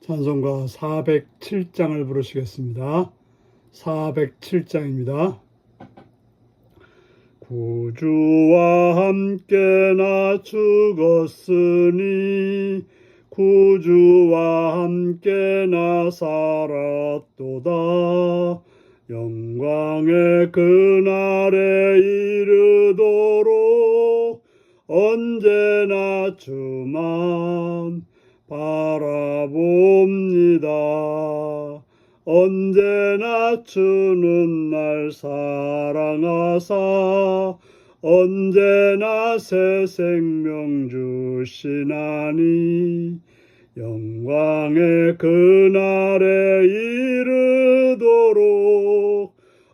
찬송가 407장을 부르시겠습니다. 407장입니다. 구주와 함께 나 죽었으니 구주와 함께 나 살았도다. 영광의 그날에 이르도록 언제나 주만 바라봅니다. 언제나 주는 날 사랑하사 언제나 새 생명 주시나니 영광의 그날에 이르도록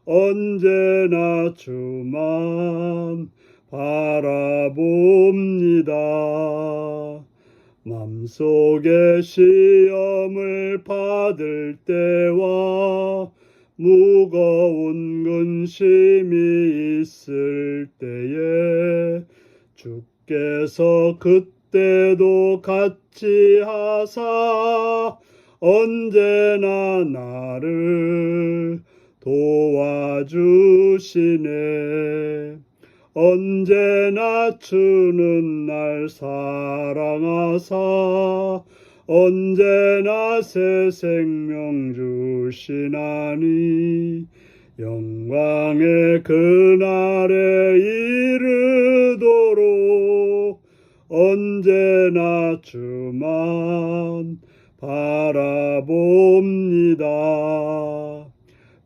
언제나 주만 바라봅니다. 맘속에 시험을 받을 때와 무거운 근심이 있을 때에 주께서 그때도 같이 하사 언제나 나를 도와주시네. 언제나 주는 날 사랑하사 언제나 새 생명 주시나니 영광의 그날에 이르도록 언제나 주만 바라봅니다.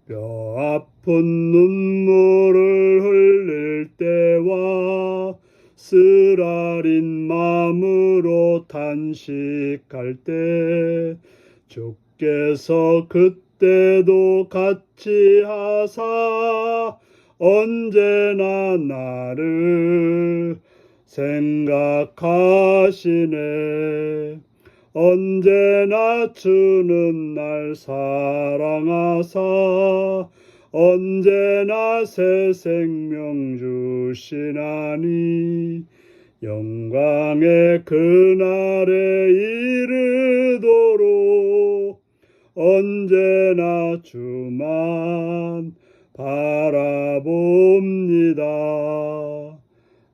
뼈 아픈 눈물을 흘릴 때와 쓰라린 마음으로 탄식할 때 주께서 그때도 같이 하사 언제나 나를 생각하시네. 언제나 주는 날 사랑하사 언제나 새 생명 주시나니 영광의 그날에 이르도록 언제나 주만 바라봅니다.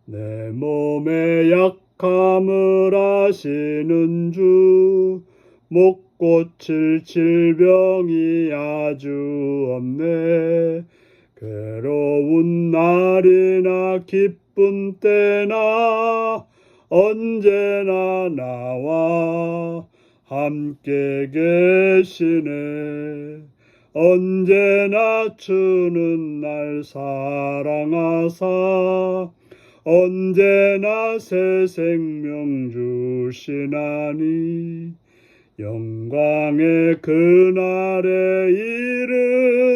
내 몸의 약함을 아시는 주 못 고칠 질병이 아주 없네. 괴로운 날이나 기쁜 때나 언제나 나와 함께 계시네. 언제나 주는 날 사랑하사 언제나 새 생명 주시나니 영광의 그날에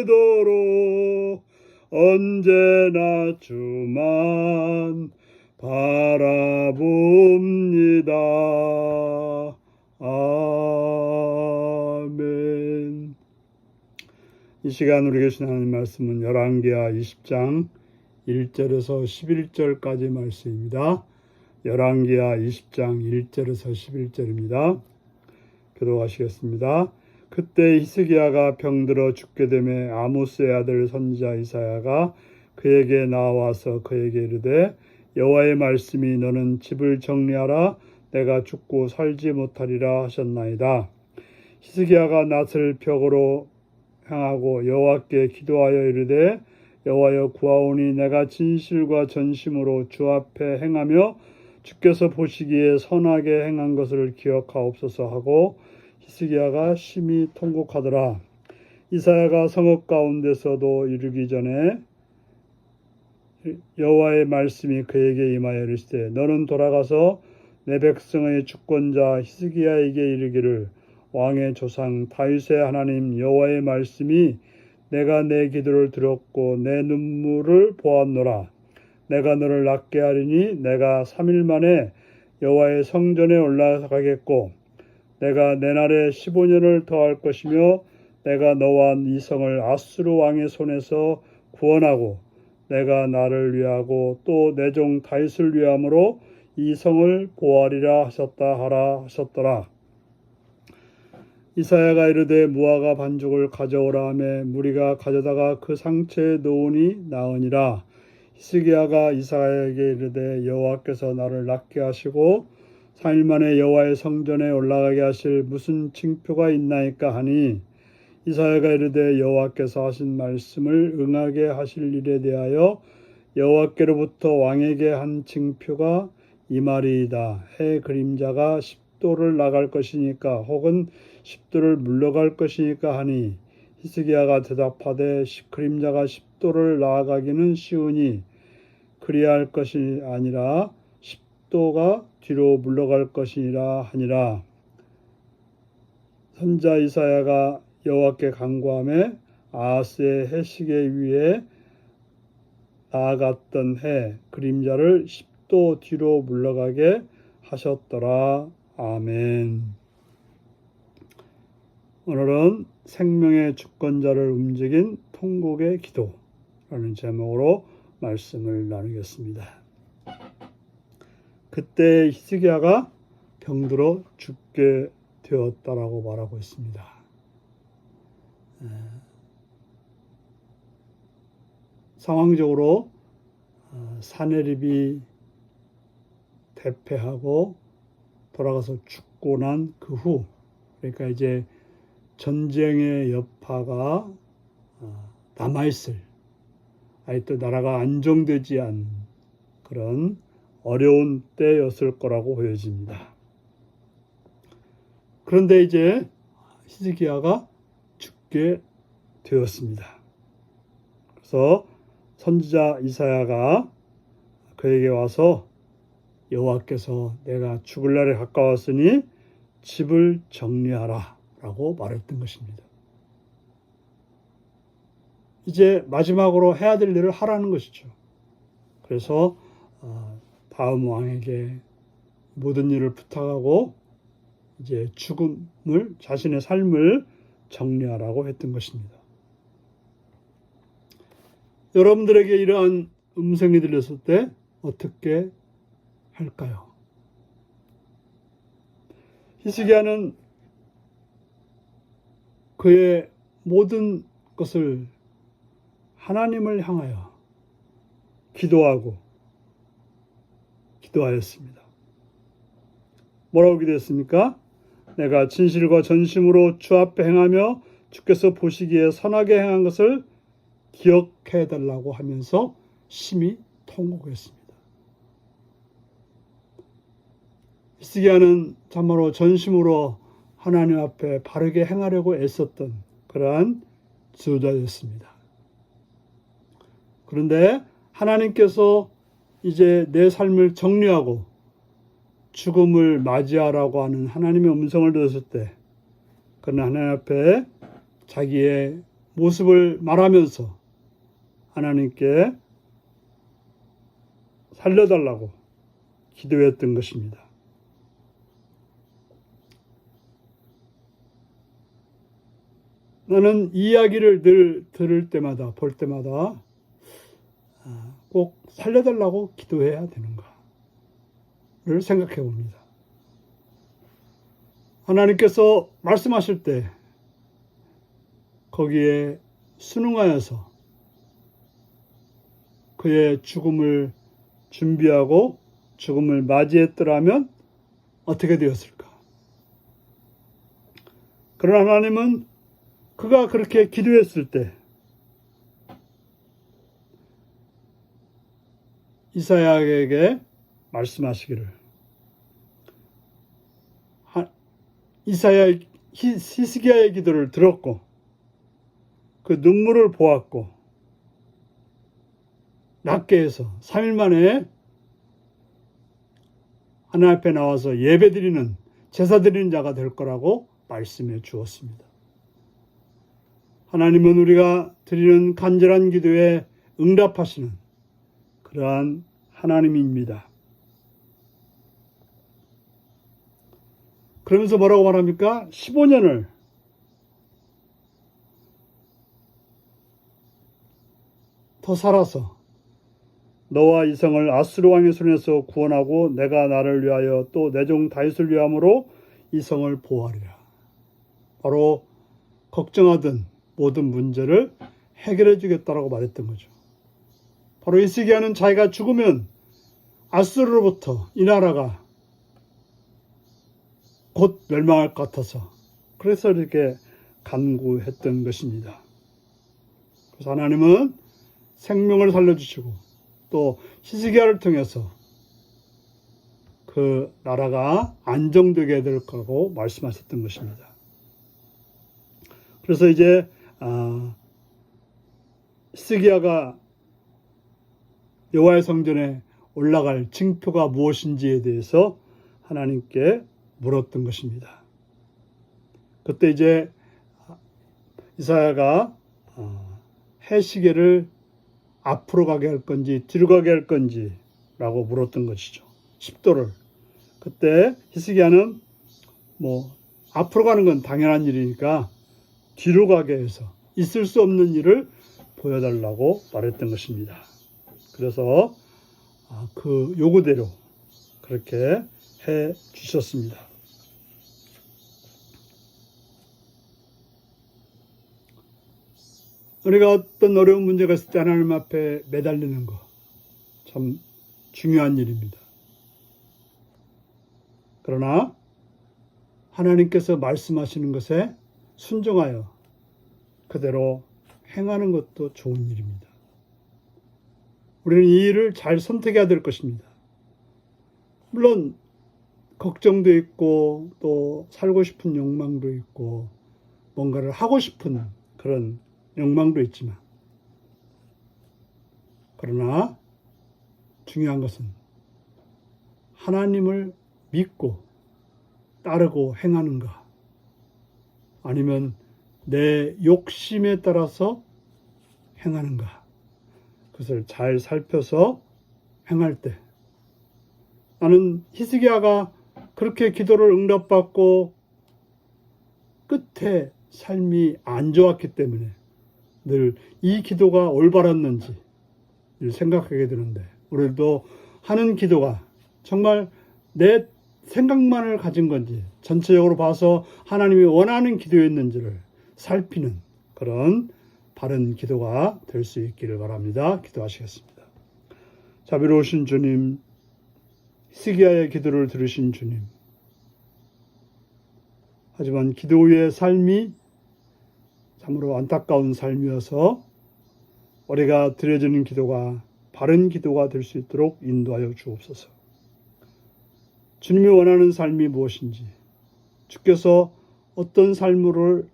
이르도록 언제나 주만 바라봅니다. 아멘. 이 시간 우리 계신 하나님 말씀은 열왕기하 20장 1절에서 11절까지 말씀입니다. 열왕기하 20장 1절에서 11절입니다. 기도하시겠습니다. 그때 히스기야가 병들어 죽게 되매 아모스의 아들 선지자 이사야가 그에게 나와서 그에게 이르되 여호와의 말씀이 너는 집을 정리하라 내가 죽고 살지 못하리라 하셨나이다. 히스기야가 낫을 벽으로 향하고 여호와께 기도하여 이르되 여호와여 구하오니 내가 진실과 전심으로 주 앞에 행하며 주께서 보시기에 선하게 행한 것을 기억하옵소서 하고 히스기야가 심히 통곡하더라. 이사야가 성읍 가운데서도 이르기 전에 여호와의 말씀이 그에게 임하여 이르시되 너는 돌아가서 내 백성의 주권자 히스기야에게 이르기를 왕의 조상 다윗의 하나님 여호와의 말씀이 내가 내 기도를 들었고 내 눈물을 보았노라. 내가 너를 낫게 하리니 내가 3일 만에 여호와의 성전에 올라가겠고 내가 내 날에 15년을 더할 것이며 내가 너와 이 성을 아수르 왕의 손에서 구원하고 내가 나를 위하고 또 내 종 다윗을 위함으로 이 성을 보호하리라 하셨다 하라 하셨더라. 이사야가 이르되 무화과 반죽을 가져오라 하매 무리가 가져다가 그 상처에 놓으니 나으니라. 히스기야가 이사야에게 이르되 여호와께서 나를 낫게 하시고 3일 만에 여호와의 성전에 올라가게 하실 무슨 징표가 있나이까 하니 이사야가 이르되 여호와께서 하신 말씀을 응하게 하실 일에 대하여 여호와께로부터 왕에게 한 징표가 이 말이이다. 해 그림자가 10도를 나갈 것이니까 혹은 10도를 물러갈 것이니까 하니 히스기야가 대답하되 그림자가 10도를 나아가기는 쉬우니 그리할 것이 아니라 10도가 뒤로 물러갈 것이니라 하니라. 선자 이사야가 여호와께 간구하며 아하스의 해시계 위에 나아갔던 해 그림자를 10도 뒤로 물러가게 하셨더라. 아멘. 오늘은 생명의 주권자를 움직인 통곡의 기도라는 제목으로 말씀을 나누겠습니다. 그때 히스기야가 병들어 죽게 되었다라고 말하고 있습니다. 상황적으로 사내립이 대패하고 돌아가서 죽고 난 그 후, 그러니까 이제 전쟁의 여파가 남아있을, 아직도 나라가 안정되지 않은 그런 어려운 때였을 거라고 보여집니다. 그런데 이제 히스기야가 죽게 되었습니다. 그래서 선지자 이사야가 그에게 와서 여호와께서 내가 죽을 날에 가까웠으니 집을 정리하라 라고 말했던 것입니다. 이제 마지막으로 해야 될 일을 하라는 것이죠. 그래서 다음 왕에게 모든 일을 부탁하고 이제 죽음을, 자신의 삶을 정리하라고 했던 것입니다. 여러분들에게 이러한 음성이 들렸을 때 어떻게 할까요? 히스기야는 그의 모든 것을 하나님을 향하여 기도하였습니다. 뭐라고 기도했습니까? 내가 진실과 전심으로 주 앞에 행하며 주께서 보시기에 선하게 행한 것을 기억해 달라고 하면서 심히 통곡했습니다. 히스기야는 참으로 전심으로 하나님 앞에 바르게 행하려고 애썼던 그러한 지도자였습니다. 그런데 하나님께서 이제 내 삶을 정리하고 죽음을 맞이하라고 하는 하나님의 음성을 들었을 때 그는 하나님 앞에 자기의 모습을 말하면서 하나님께 살려달라고 기도했던 것입니다. 나는 이 이야기를 늘 들을 때마다, 볼 때마다 꼭 살려달라고 기도해야 되는가를 생각해 봅니다. 하나님께서 말씀하실 때 거기에 순응하여서 그의 죽음을 준비하고 죽음을 맞이했더라면 어떻게 되었을까? 그러나 하나님은 그가 그렇게 기도했을 때 이사야에게 말씀하시기를 히스기야의 기도를 들었고 그 눈물을 보았고 낫게 해서 3일 만에 하나님 앞에 나와서 예배드리는 제사드리는 자가 될 거라고 말씀해 주었습니다. 하나님은 우리가 드리는 간절한 기도에 응답하시는 그러한 하나님입니다. 그러면서 뭐라고 말합니까? 15년을 더 살아서 너와 이성을 아수르 왕의 손에서 구원하고 내가 나를 위하여 또 내 종 다윗을 위함으로 이성을 보호하리라. 바로 걱정하던 모든 문제를 해결해 주겠다라고 말했던 거죠. 바로 히스기야는 자기가 죽으면 아수르로부터 이 나라가 곧 멸망할 것 같아서 그래서 이렇게 간구했던 것입니다. 그래서 하나님은 생명을 살려주시고 또 히스기야를 통해서 그 나라가 안정되게 될 거라고 말씀하셨던 것입니다. 그래서 이제 히스기야가 여호와의 성전에 올라갈 징표가 무엇인지에 대해서 하나님께 물었던 것입니다. 그때 이제 이사야가 해시계를 앞으로 가게 할 건지 뒤로 가게 할 건지 라고 물었던 것이죠. 10도를. 그때 히스기야는 앞으로 가는 건 당연한 일이니까 뒤로 가게 해서 있을 수 없는 일을 보여달라고 말했던 것입니다. 그래서 그 요구대로 그렇게 해 주셨습니다. 우리가 어떤 어려운 문제가 있을 때 하나님 앞에 매달리는 거 참 중요한 일입니다. 그러나 하나님께서 말씀하시는 것에 순종하여 그대로 행하는 것도 좋은 일입니다. 우리는 이 일을 잘 선택해야 될 것입니다. 물론 걱정도 있고 또 살고 싶은 욕망도 있고 뭔가를 하고 싶은 그런 욕망도 있지만 그러나 중요한 것은 하나님을 믿고 따르고 행하는가 아니면 내 욕심에 따라서 행하는가 그것을 잘 살펴서 행할 때 나는 히스기야가 그렇게 기도를 응답받고 끝에 삶이 안 좋았기 때문에 늘 이 기도가 올바랐는지 늘 생각하게 되는데 우리도 하는 기도가 정말 내 생각만을 가진 건지 전체적으로 봐서 하나님이 원하는 기도였는지를 살피는 그런 바른 기도가 될 수 있기를 바랍니다. 기도하시겠습니다. 자비로우신 주님, 히스기야의 기도를 들으신 주님, 하지만 기도 후의 삶이 참으로 안타까운 삶이어서 우리가 드려지는 기도가 바른 기도가 될 수 있도록 인도하여 주옵소서. 주님이 원하는 삶이 무엇인지, 주께서 어떤 삶을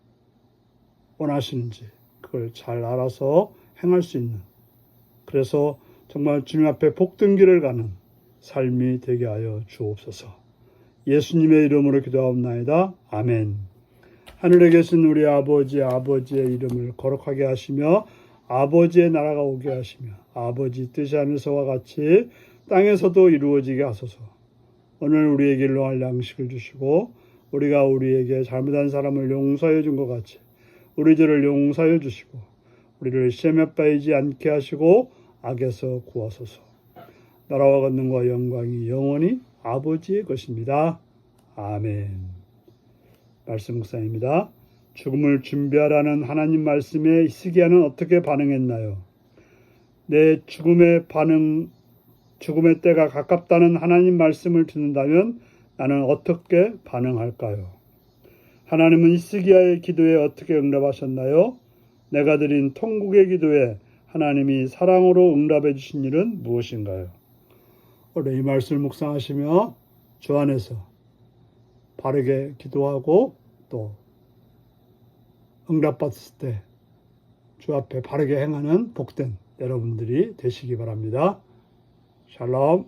원하시는지 그걸 잘 알아서 행할 수 있는, 그래서 정말 주님 앞에 복된 길을 가는 삶이 되게 하여 주옵소서. 예수님의 이름으로 기도하옵나이다. 아멘. 하늘에 계신 우리 아버지의 이름을 거룩하게 하시며 아버지의 나라가 오게 하시며 아버지 뜻이 하늘서와 같이 땅에서도 이루어지게 하소서. 오늘 우리에게 일용할 양식을 주시고 우리가 우리에게 잘못한 사람을 용서해 준 것 같이 우리 죄를 용서해 주시고 우리를 시험에 빠지지 않게 하시고 악에서 구하소서. 나라와 권능과 영광이 영원히 아버지의 것입니다. 아멘. 말씀 묵상입니다. 죽음을 준비하라는 하나님 말씀에 히스기야는 어떻게 반응했나요? 내 죽음의 때가 가깝다는 하나님 말씀을 듣는다면 나는 어떻게 반응할까요? 하나님은 히스기야의 기도에 어떻게 응답하셨나요? 내가 드린 통곡의 기도에 하나님이 사랑으로 응답해 주신 일은 무엇인가요? 오늘 이 말씀을 묵상하시며 주 안에서 바르게 기도하고 또 응답받았을 때 주 앞에 바르게 행하는 복된 여러분들이 되시기 바랍니다. 샬롬.